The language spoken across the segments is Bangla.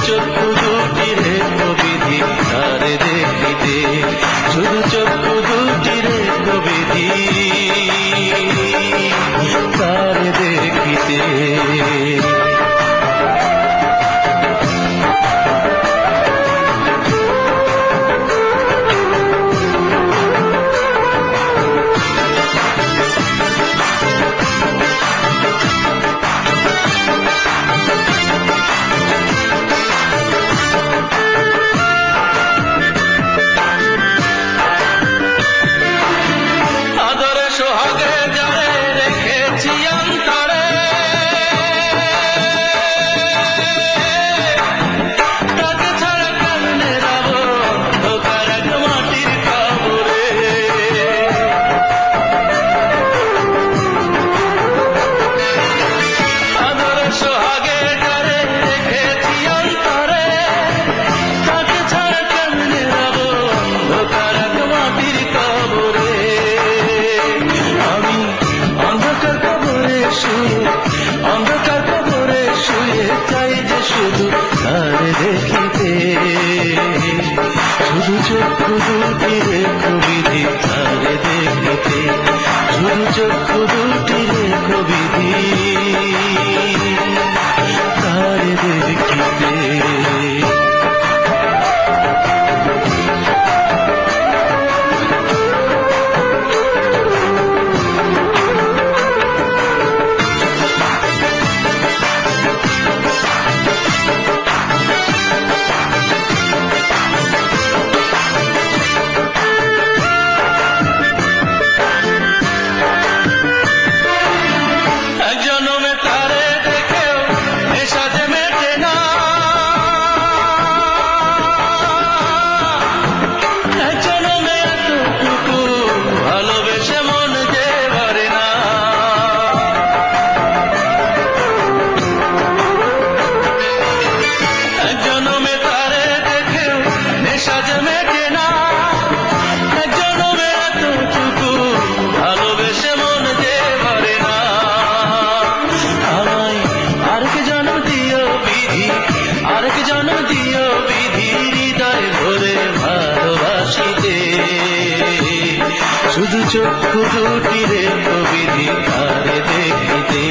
চক্ষু দুটি রে প্রবিধি তারে দেখিতে, শুধু চক্ষু দুটি রে প্রবিধি তারে দেখিতে। অন্ধকার কবরে শুয়ে চাই যে শুধু তারে দেখিতে, শুধু চক্ষু দুটি রে প্রবিধি তারে দেখিতে, শুধু চক্ষু দুটি রে প্রবিধি তারে দেখিতে। আরেক জন্ম দিও বিধি হৃদয় ভরে ভালোবাসিতে, শুধু চক্ষু দুটি রে প্রবিধি তারে দেখিতে,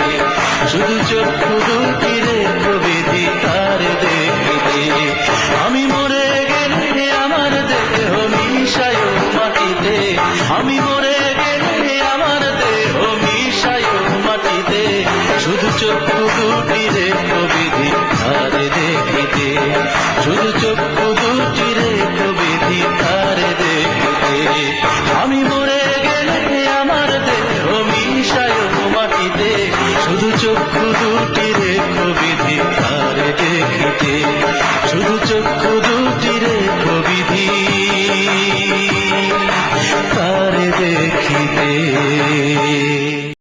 শুধু চক্ষু দুটি রে প্রবিধি তারে দেখিতে। আমি মরে গেলে আমার দেহ মিশায় মাটিতে, আমি মরে গেলে আমার দেহ মিশায় মাটিতে, শুধু চক্ষু দুটি রে প্রবিধি তারে দেখিতে, শুধু চক্ষু দুটি রে প্রবিধি তারে দেখিতে। আমি মরে গেলে আমার দেহ মিশায় মাটিতে, শুধু চক্ষু দুটি রে প্রবিধি তারে দেখিতে, শুধু চক্ষু দুটি রে প্রবিধি তারে দেখিতে।